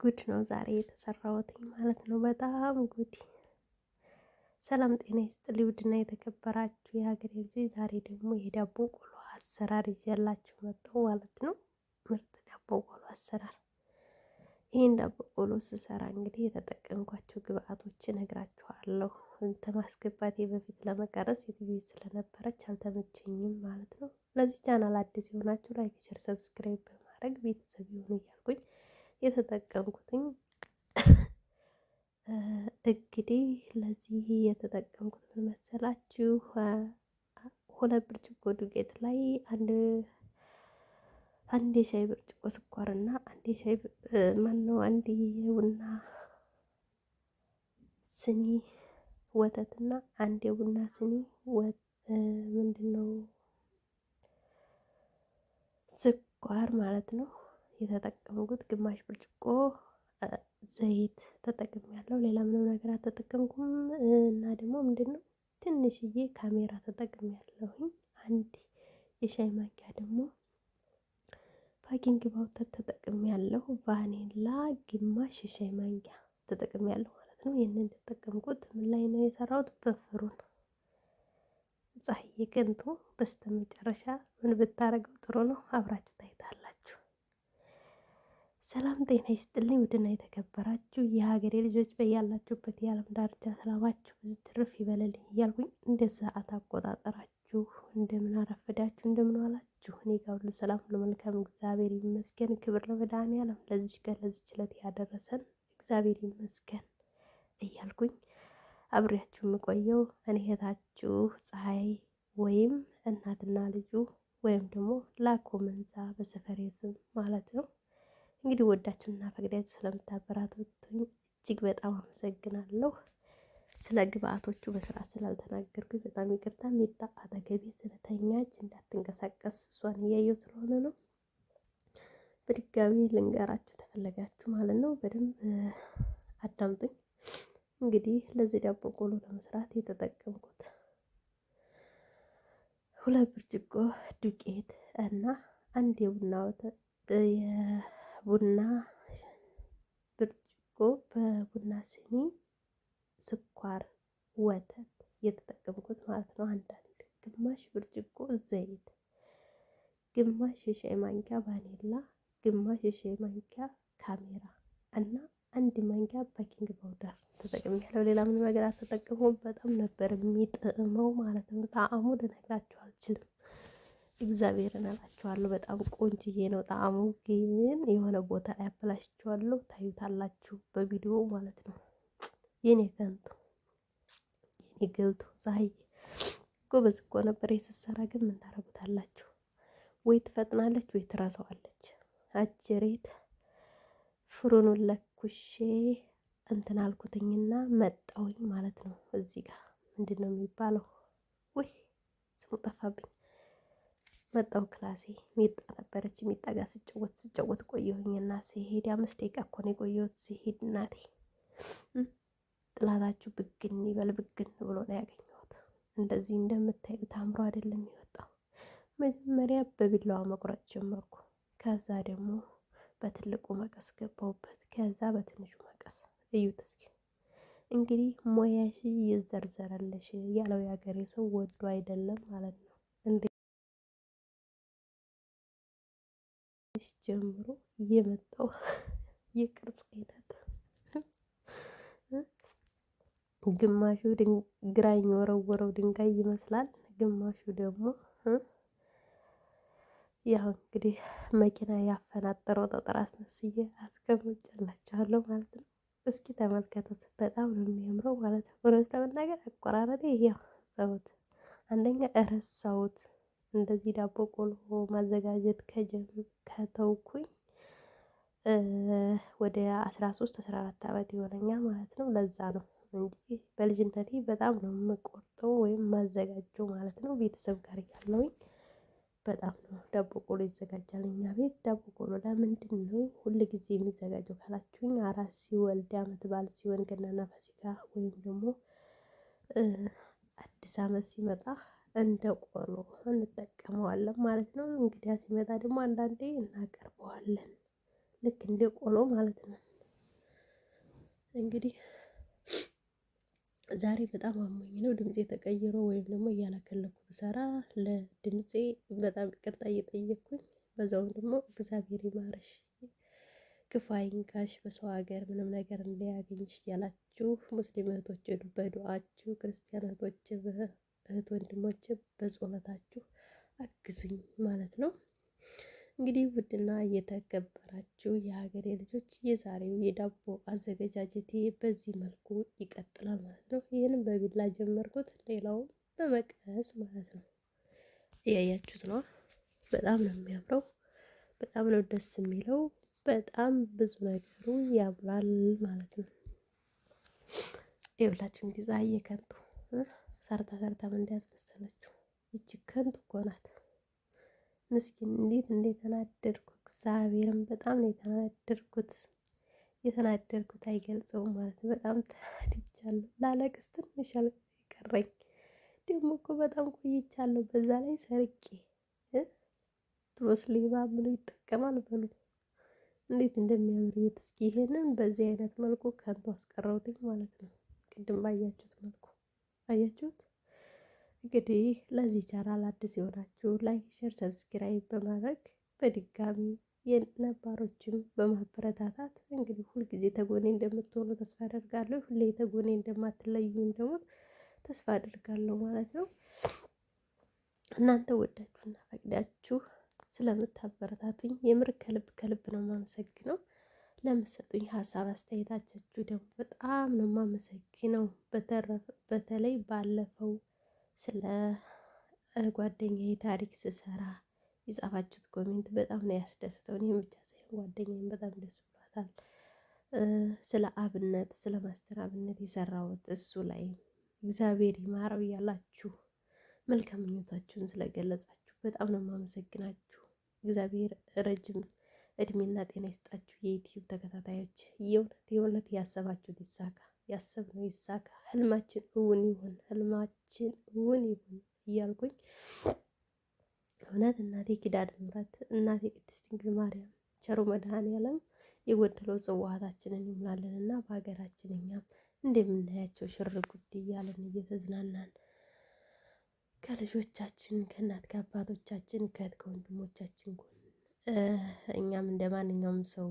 ጉድ ነው ዛሬ የተሰራሁት ማለት ነው። በጣም ጉድ። ሰላም ጤና ይስጥልኝ ውድና የተከበራችሁ የሀገሬ ልጆች፣ ዛሬ ደግሞ የዳቦ ቆሎ አሰራር ይዤላችሁ መጣሁ ማለት ነው። ምርጥ ዳቦ ቆሎ አሰራር። ይህን ዳቦ ቆሎ ስሰራ እንግዲህ የተጠቀምኳቸው ግብአቶች እነግራችኋለሁ። ከማስገባቴ በፊት ለመቀረጽ ሴትዮ ስለነበረች አልተመቸኝም ማለት ነው። ለዚህ ቻናል አዲስ የሆናችሁ ላይክ፣ ሸር፣ ሰብስክራይብ በማድረግ ቤተሰብ ይሁኑ እያልኩኝ የተጠቀምኩትኝ እንግዲህ ለዚህ የተጠቀምኩት ምን መሰላችሁ? 2 ብርጭቆ ዱቄት ላይ አንድ የሻይ ብርጭቆ ስኳርና አንድ የሻይ አንድ የቡና ስኒ ወተትና አንድ የቡና ስኒ ምንድነው ስኳር ማለት ነው። የተጠቀምኩት ግማሽ ብርጭቆ ዘይት ተጠቅሜያለሁ። ሌላ ምንም ነገር አልተጠቀምኩም። እና ደግሞ ምንድነው ትንሽዬ ካሜራ ተጠቅሜያለሁኝ። አንድ የሻይ ማንኪያ ደግሞ ባኪንግ ፓውደር ተጠቅሜያለሁ። ቫኒላ ግማሽ የሻይ ማንኪያ ተጠቅሜያለሁ ማለት ነው። ይህንን ተጠቀምኩት ምን ላይ ነው የሰራሁት? በፍሩን ፀሐይ ቅንጡ። በስተመጨረሻ ምን ብታረገው ጥሩ ነው? አብራችሁ ታይታላችሁ። ሰላም ጤና ይስጥልኝ ውድና የተከበራችሁ የሀገሬ ልጆች፣ በያላችሁበት የዓለም ዳርቻ ሰላማችሁ ብዙ ትርፍ ይበልልኝ እያልኩኝ እንደ ሰዓት አቆጣጠራችሁ እንደምን አረፈዳችሁ፣ እንደምን ዋላችሁ። እኔ ጋር ሁሉ ሰላም ሁሉ መልካም፣ እግዚአብሔር ይመስገን። ክብር ለመድኃኒዓለም ለዚች ቀን ለዚች ዕለት ያደረሰን እግዚአብሔር ይመስገን እያልኩኝ አብሬያችሁ የምቆየው እኔ እህታችሁ ፀሐይ ወይም እናትና ልጁ ወይም ደግሞ ላኮ መንዛ በሰፈሬ ስም ማለት ነው። እንግዲህ ወዳችሁና ፈቅዳችሁ ስለምታበራቱኝ እጅግ በጣም አመሰግናለሁ። ስለ ግብአቶቹ በስርዓት ስላልተናገርኩኝ በጣም ይቅርታ። ሚጣ አጠገቤ ስለተኛች እንዳትንቀሳቀስ እሷን እያየው ስለሆነ ነው። በድጋሚ ልንገራችሁ ተፈለጋችሁ ማለት ነው። በደንብ አዳምጡኝ። እንግዲህ ለዚህ ዳቦ ቆሎ ለመስራት የተጠቀምኩት 2 ብርጭቆ ዱቄት እና አንድ የቡና ብርጭቆ በቡና ስኒ ስኳር ወተት የተጠቀምኩት ማለት ነው። አንዳንድ ግማሽ ብርጭቆ ዘይት፣ ግማሽ የሻይ ማንኪያ ቫኒላ፣ ግማሽ የሻይ ማንኪያ ካሜራ እና አንድ ማንኪያ ቤኪንግ ፓውደር ተጠቅሜያለሁ። ሌላ ምንም ነገር አልተጠቀምኩም። በጣም ነበር የሚጥመው ማለት ነው። ጣዕሙ ልነግራችሁ አልችልም። እግዚአብሔርን እላችኋለሁ በጣም ቆንጅዬ ነው ጣዕሙ። ግን የሆነ ቦታ ላይ አበላሽቼዋለሁ። ታዩታላችሁ በቪዲዮ ማለት ነው። የኔ ከንቱ የኔ ገልቱ ፀሐይ ጎበዝ እኮ ነበር የስትሰራ። ግን ምን ታረጉታላችሁ? ወይ ትፈጥናለች ወይ ትረሳዋለች። አጀሬት ፍሩኑን ለኩሼ እንትን አልኩትኝና መጣውኝ ማለት ነው። እዚህ ጋር ምንድን ነው የሚባለው? ወይ ስሙ ጠፋብኝ። መጣው ክላሴ ሚጣ ነበረች። ሚጣ ጋር ስጫወት ቆየሁኝና ሲሄድ 5 ደቂቃ እኮ ነው የቆየሁት። ሲሄድ እናቴ ጥላታችሁ ብግን ይበል ብግን ብሎ ነው ያገኘሁት። እንደዚህ እንደምታዩት አምሮ አይደለም የወጣው። መጀመሪያ በቢላዋ መቁረጥ ጀመርኩ። ከዛ ደግሞ በትልቁ መቀስ ገባሁበት። ከዛ በትንሹ መቀስ። እዩት እስኪ እንግዲህ ሞያሽ ይዘርዘራለሽ ያለው የሀገሬ ሰው ወዶ አይደለም ማለት ነው። እንዴ ጀምሮ የመጣው የቅርጽ አይነት ግማሹ ግራኝ ወረወረው ድንጋይ ይመስላል። ግማሹ ደግሞ ያው እንግዲህ መኪና ያፈናጠረው ጠጠር አስመስዬ አስቀምጬላችኋለሁ ማለት ነው። እስኪ ተመልከቱት። በጣም ነው የሚያምረው ማለት ነው። እውነት ለመናገር አቆራረጤ ያው ሰውት አንደኛ እረሳሁት። እንደዚህ ዳቦ ቆሎ ማዘጋጀት ከተውኩኝ ወደ 13 14 ዓመት ይሆነኛል ማለት ነው። ለዛ ነው እንጂ በልጅነቴ በጣም ነው የምቆርጠው ወይም ማዘጋጀው ማለት ነው። ቤተሰብ ጋር እያለሁኝ በጣም ነው ዳቦ ቆሎ ይዘጋጃል እኛ ቤት። ዳቦ ቆሎ ለምንድን ነው ሁል ጊዜ የሚዘጋጀው ካላችሁኝ፣ አራስ ሲወልድ፣ ዓመት በዓል ሲሆን፣ ገናና ፋሲካ ወይም ደግሞ አዲስ ዓመት ሲመጣ እንደ ቆሎ እንጠቀመዋለን ማለት ነው። እንግዲያ ሲመጣ ደግሞ አንዳንዴ እናቀርበዋለን ልክ እንደ ቆሎ ማለት ነው። እንግዲህ ዛሬ በጣም አሞኝ ነው ድምፄ ተቀይሮ ወይም ደግሞ እያለከለኩ ብሰራ ለድምፄ በጣም ይቅርታ እየጠየቅኩኝ፣ በዛውም ደግሞ እግዚአብሔር ይማርሽ ክፉ አይንካሽ በሰው ሀገር ምንም ነገር እንዳያገኝሽ እያላችሁ ሙስሊም እህቶች በዱዓችሁ፣ ክርስቲያን እህቶች እህት ወንድሞች በጸሎታችሁ አግዙኝ ማለት ነው። እንግዲህ ውድና እየተከበራችሁ የሀገሬ ልጆች የዛሬው የዳቦ አዘገጃጀቴ በዚህ መልኩ ይቀጥላል ማለት ነው። ይህንም በቢላ ጀመርኩት፣ ሌላውን በመቀስ ማለት ነው። እያያችሁት ነው። በጣም ነው የሚያምረው፣ በጣም ነው ደስ የሚለው፣ በጣም ብዙ ነገሩ ያምራል ማለት ነው። ይኸውላችሁ እንግዲህ ፀሐይ ከንቱ ሰርታ ምን እንዳስመሰለችው ይቺ ከንቱ እኮ ናት። ምስኪን እንዴት እንደተናደድኩ እግዚአብሔርን በጣም ነው የተናደድኩት አይገልጸውም ማለት ነው። በጣም ተናድጃለሁ። ላለቅስ ትንሽ ቀረኝ። ደግሞ እኮ በጣም ቆይቻለሁ። በዛ ላይ ሰርቄ ድሮስ ሌባ ምኑ ይጠቀማል በሉ። እንዴት እንደሚያምር እዩት እስኪ። ይሄንን በዚህ አይነት መልኩ ከንቱ አስቀረውትኝ ማለት ነው። ቅድም ባያችሁት መልኩ አያችሁት። እንግዲህ ለዚህ ቻናል አዲስ የሆናችሁ ላይክ፣ ሼር፣ ሰብስክራይብ በማድረግ በድጋሚ የነባሮችም በማበረታታት እንግዲህ ሁልጊዜ ተጎኔ እንደምትሆኑ ተስፋ አደርጋለሁ። ሁሌ ተጎኔ እንደማትለዩኝ ደግሞ ተስፋ አደርጋለሁ ማለት ነው። እናንተ ወዳችሁና ፈቅዳችሁ ስለምታበረታቱኝ የምር ከልብ ነው የማመሰግነው። ለምትሰጡኝ ሀሳብ አስተያየታችሁ ደግሞ በጣም ነው የማመሰግነው። በተለይ ባለፈው ስለ ጓደኛዬ ታሪክ ስሰራ የጻፋችሁት ኮሜንት በጣም ነው ያስደስተው። እኔም ብቻ ሳይሆን ጓደኛዬም በጣም ደስ ብሏታል። ስለ አብነት ስለ ማስተር አብነት የሰራሁት እሱ ላይ እግዚአብሔር ይማረው እያላችሁ መልካም ምኞታችሁን ስለገለጻችሁ በጣም ነው የማመሰግናችሁ። እግዚአብሔር ረጅም እድሜና ጤና ይስጣችሁ። የዩቲዩብ ተከታታዮች የእውነት ያሰባችሁት ይሳካ፣ ያሰብነው ይሳካ፣ ህልማችን እውን ይሁን፣ ህልማችን እውን ይሁን እያልኩኝ እውነት እናቴ ኪዳነ ምሕረት እናቴ ቅድስት ድንግል ማርያም ቸሩ መድኃኔዓለም የጎደለው ጽዋታችንን ይሙላልን እና በሀገራችን እኛም እንደምናያቸው ሽር ጉድ እያለን እየተዝናናን ከልጆቻችን ከእናት ከአባቶቻችን ከእህት ከወንድሞቻችን ጎን እኛም እንደ ማንኛውም ሰው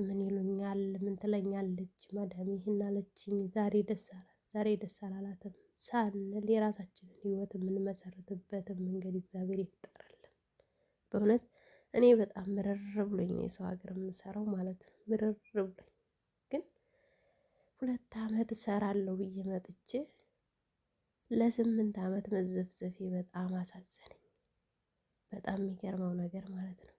ምን ይሉኛል ምን ትለኛለች ማዳም ይህን አለችኝ ዛሬ ደስ አላት ዛሬ ደስ አላላትም ሳንል የራሳችንን ህይወት የምንመሰርትበትን መንገድ እግዚአብሔር ይፍጠርልን። በእውነት እኔ በጣም ምርር ብሎኝ ነው የሰው ሀገር የምሰራው ማለት ነው። ምርር ብሎኝ ግን 2 ዓመት እሰራለሁ ብዬ መጥቼ ለ8 ዓመት መዘፍዘፌ በጣም አሳዘነኝ። በጣም የሚገርመው ነገር ማለት ነው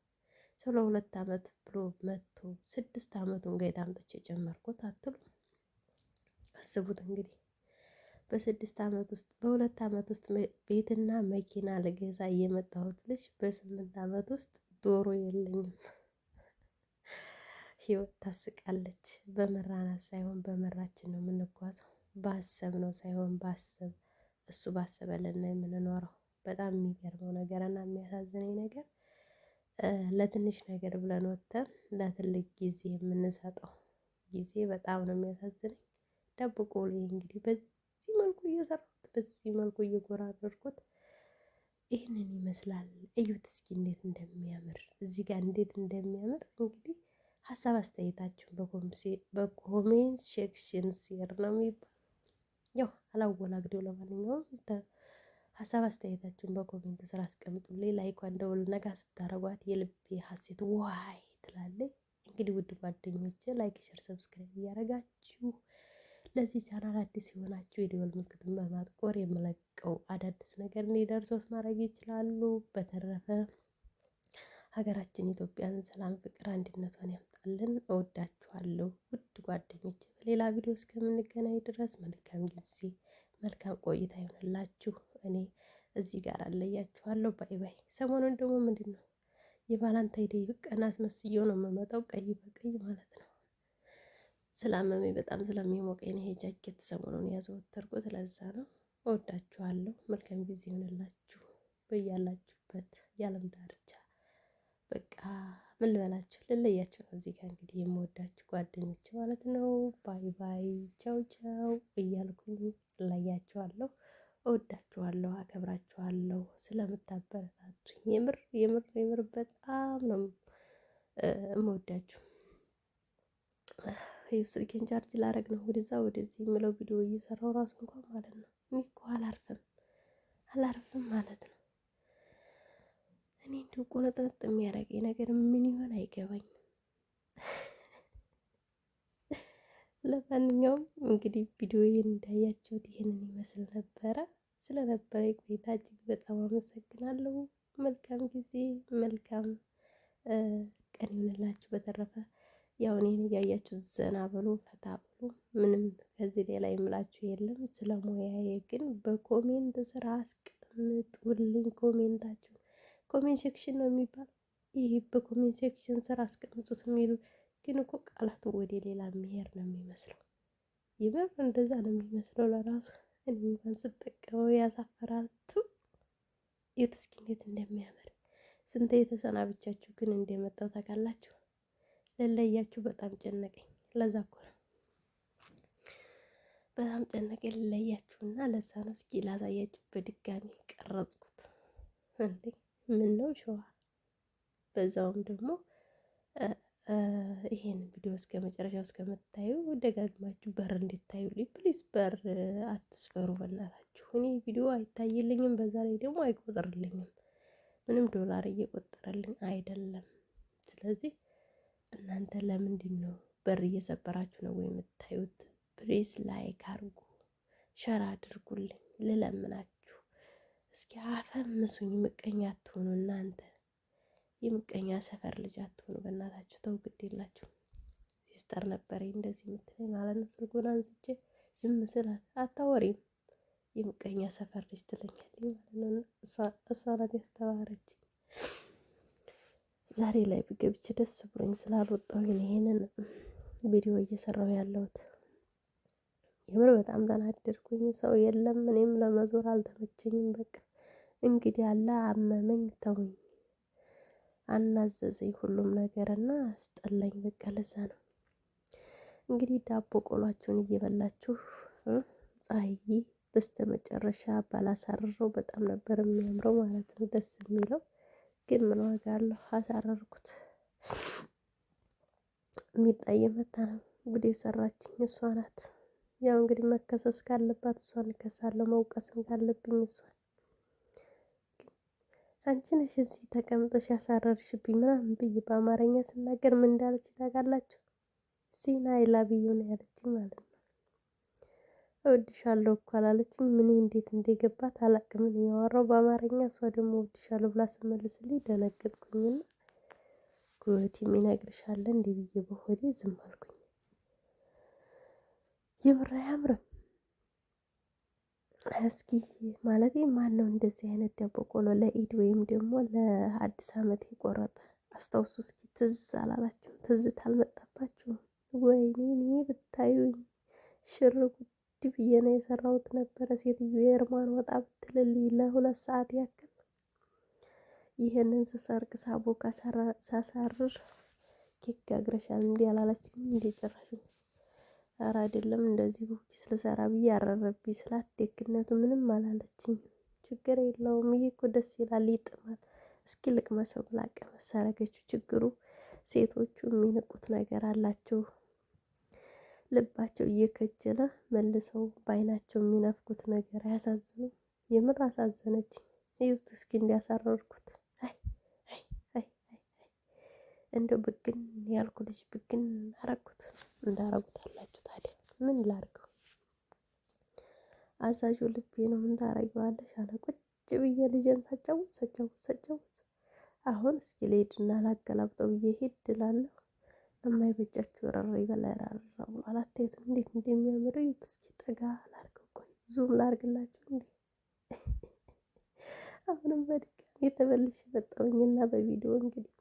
ስለ 2 ዓመት ብሎ መጥቶ 6 ዓመቱን ጋር አምጥቼ ጨመርኩት አትሉ? አስቡት እንግዲህ በ6 ዓመት ውስጥ በ2 ዓመት ውስጥ ቤትና መኪና ልገዛ እየመጣሁት ልጅ በ8 ዓመት ውስጥ ዶሮ የለኝም። ህይወት ታስቃለች። በመራናት ሳይሆን በመራችን ነው የምንጓዘው። ባሰብ ነው ሳይሆን እሱ ባሰበልን ነው የምንኖረው። በጣም የሚገርመው ነገር እና የሚያሳዝነኝ ነገር ለትንሽ ነገር ብለን ወጥተን ለትልቅ ጊዜ የምንሰጠው ጊዜ በጣም ነው የሚያሳዝነኝ። ደብቆ ላይ እንግዲህ በዚህ መልኩ እየሰራሁት በዚህ መልኩ እየጎራረርኩት ይህንን ይመስላል። እዩት እስኪ እንዴት እንደሚያምር እዚህ ጋር እንዴት እንደሚያምር እንግዲህ ሀሳብ አስተያየታችሁን በኮሜንት ሴክሽን ሴር ነው የሚባል ያው አላወላግደው። ለማንኛውም ሀሳብ አስተያየታችሁን በኮሜንት ስራ አስቀምጡልኝ። ላይኳን ደውል ነጋ ስታረጓት የልቤ ሀሴት ዋይ ትላለች። እንግዲህ ውድ ጓደኞቼ ላይክ፣ ሸር፣ ሰብስክራይብ እያደረጋችሁ ለዚህ ቻናል አዲስ የሆናችሁ የደወል ምልክቱን በማጥቆር የምለቀው አዳዲስ ነገር እንዲደርሶት ማድረግ ይችላሉ። በተረፈ ሀገራችን ኢትዮጵያን ሰላም፣ ፍቅር፣ አንድነቷን ያምጣልን። እወዳችኋለሁ ውድ ጓደኞቼ። በሌላ ቪዲዮ እስከምንገናኝ ድረስ መልካም ጊዜ መልካም ቆይታ ይሆንላችሁ። እኔ እዚህ ጋር አለያችኋለሁ። ባይ ባይ። ሰሞኑን ደግሞ ምንድን ነው የቫላንታይ ዴይ ቀን አስመስየው ነው የምመጣው፣ ቀይ በቀይ ማለት ነው። ስላመመኝ በጣም ስለሚሞቀኝ ይሄ ጃኬት ሰሞኑን ያዘወተርኩት ለዛ ነው። እወዳችኋለሁ። መልካም ጊዜ ይሆንላችሁ በያላችሁበት የዓለም ዳርቻ። በቃ ምን ልበላችሁ ልለያችሁ ነው። እዚህ ጋር እንግዲህ የምወዳችሁ ጓደኞች ማለት ነው። ባይ ባይ ቻው ቻው እያልኩኝ እለያችኋለሁ። እወዳችኋለሁ፣ አከብራችኋለሁ ስለምታበረታቱኝ የምር የምር የምር በጣም ነው እምወዳችሁ። ይኸው ስልኬን ቻርጅ ላደርግ ነው ወደዛ ወደዚህ የምለው ቪዲዮ እየሰራው ራሱ እንኳን ማለት ነው። እኔ እኮ አላርፍም ማለት ነው። እኔ እንዲሁ ቆነጠነጥ የሚያደርገኝ ነገር ምን ይሆን አይገባኝም። ለማንኛውም እንግዲህ ቪዲዮዬን እንዳያችሁት ይህንን ይመስል ነበረ። ስለነበረ ቆይታ እጅግ በጣም አመሰግናለሁ። መልካም ጊዜ መልካም ቀን ይሁንላችሁ። በተረፈ ያው እኔን እያያችሁ ዘና ብሎ ፈታ ብሎ ምንም ከዚህ ሌላ የምላችሁ የለም። ስለ ሙያዬ ግን በኮሜንት ስራ አስቀምጡልኝ። ኮሜንታችሁ ኮሜንት ሴክሽን ነው የሚባል ይህ በኮሜንት ሴክሽን ስራ አስቀምጡት የሚሉ ግን እኮ ቃላቱ ወደ ሌላ የሚሄድ ነው የሚመስለው። ይበር እንደዛ ነው የሚመስለው ለራሱ እኔ እንኳን ስጠቀመው ያሳፈራል። የት እስኪ እንዴት እንደሚያምር ስንት የተሰናብቻችሁ ግን እንደመጣው ታውቃላችሁ። ልለያችሁ በጣም ጨነቀኝ። ለዛ እኮ ነው በጣም ጨነቀኝ ልለያችሁና ለዛ ነው። እስኪ ላሳያችሁ በድጋሚ ቀረጽኩት እንዴ ምን ነው ሸዋ። በዛውም ደግሞ ይሄን ቪዲዮ እስከ መጨረሻው እስከምታዩ ደጋግማችሁ በር እንድታዩልኝ ፕሊዝ። በር አትስበሩ በእናታችሁ። እኔ ቪዲዮ አይታይልኝም፣ በዛ ላይ ደግሞ አይቆጥርልኝም። ምንም ዶላር እየቆጠረልኝ አይደለም። ስለዚህ እናንተ ለምንድን ነው በር እየሰበራችሁ ነው ወይ የምታዩት? ፕሊዝ ላይክ አድርጉ፣ ሸር አድርጉልኝ ልለምናችሁ። እስኪ አፈምሱኝ። ምቀኛ አትሆኑ እናንተ የምቀኛ ሰፈር ልጅ አትሆኑ በእናታችሁ። ተው ግድ የላችሁ። ሲስተር ነበረኝ እንደዚህ የምትለኝ ማለት ነው። ስልኩን አንስቼ ዝም ስላት አታወሪም የምቀኛ ሰፈር ልጅ ትለኛለች ማለት ነው። እሷ ናት ያስተማረች። ዛሬ ላይ ብገብች ደስ ብሎኝ ስላልወጣሁኝ ይሄንን ቪዲዮ እየሰራሁ ያለሁት። የምር በጣም ተናደድኩኝ። ሰው የለም፣ እኔም ለመዞር አልተመቸኝም። በቃ እንግዲህ አለ አመመኝ፣ ተውኝ፣ አናዘዘኝ ሁሉም ነገር እና አስጠላኝ። በቃ ለዛ ነው እንግዲህ ዳቦ ቆሏችሁን እየበላችሁ ፀሐይ በስተመጨረሻ ባላሳረረው በጣም ነበር የሚያምረው ማለት ነው፣ ደስ የሚለው። ግን ምን ዋጋ አለው አሳረርኩት። የሚጣየ መታ ነው እንግዲህ የሰራችኝ እሷ ናት። ያው እንግዲህ መከሰስ ካለባት እሷን እከሳለሁ፣ መውቀስም ካለብኝ እሷን። አንቺ ነሽ እዚህ ተቀምጠሽ ያሳረርሽብኝ ምናምን ብዬ በአማርኛ ስናገር ምን እንዳለች ታውቃላችሁ? ሲና ይላብዩ ነው ያለችኝ ማለት ነው። እወድሻለሁ እኮ አላለችኝ። ምን እንዴት እንደገባት አላውቅም። ምን ያወራው በአማርኛ፣ እሷ ደግሞ እወድሻለሁ ብላ ስመልስልኝ ደነገጥኩኝና ጉድ የሚነግርሻል እንዴ ብዬ በሆዴ ዝም አልኩኝ። የምር አያምርም። እስኪ ማለት ማን ነው እንደዚህ አይነት ዳቦ ቆሎ ለኢድ ወይም ደግሞ ለአዲስ ዓመት የቆረጠ? አስታውሱ እስኪ። ትዝ አላላችሁም? ትዝታ አልመጣባችሁም? ወይኔ እኔ ብታዩኝ ሽር ጉድ ብዬ ነው የሰራሁት ነበረ። ሴትዮ የእርማን ወጣ ብትልልኝ ለ2 ሰዓት ያክል ይሄንን ስሰርቅ ሳቦካ ሳሳርር ኬክ ጋግረሻል እንዲህ አላለችኝ እንዴ ጭራሽ። ኧረ አይደለም እንደዚህ ኩኪስ ልሰራ ብዬ አረረብኝ ስላት ደግነቱ ምንም አላለችኝ። ችግር የለውም ይሄ እኮ ደስ ይላል ይጥማል፣ እስኪ ልቅመሰው ብላ ቀመስ አረገችው። ችግሩ ሴቶቹ የሚንቁት ነገር አላቸው። ልባቸው እየከጀለ መልሰው በአይናቸው የሚነፍኩት ነገር አያሳዝኑ? የምር አሳዘነችኝ። ይኸውት እስኪ እንዲያሳረርኩት እንደው ብግን ያልኩ ልጅ ብግን አረኩት። እንዳረጉት አላችሁ ታዲያ ምን ላርገው? አዛዡ ልቤ ነው። ምን ታረጊዋለሽ አለ። ቁጭ ብዬ ልጄን ሳጫውት አሁን እስኪ ልሄድና ላገላብጠው ብዬ ሄድ እላለሁ። የማይበጃችሁ ረራ ይበላ ያራራ ብሏል። አታዩትም እንዴት እንደሚያምር? እዩት እስኪ ጠጋ ላርገው። ቆይ ዙም ላርግላችሁ እንዴ። አሁንም በድጋሚ ተመልሼ መጣሁኝና በቪዲዮ እንግዲህ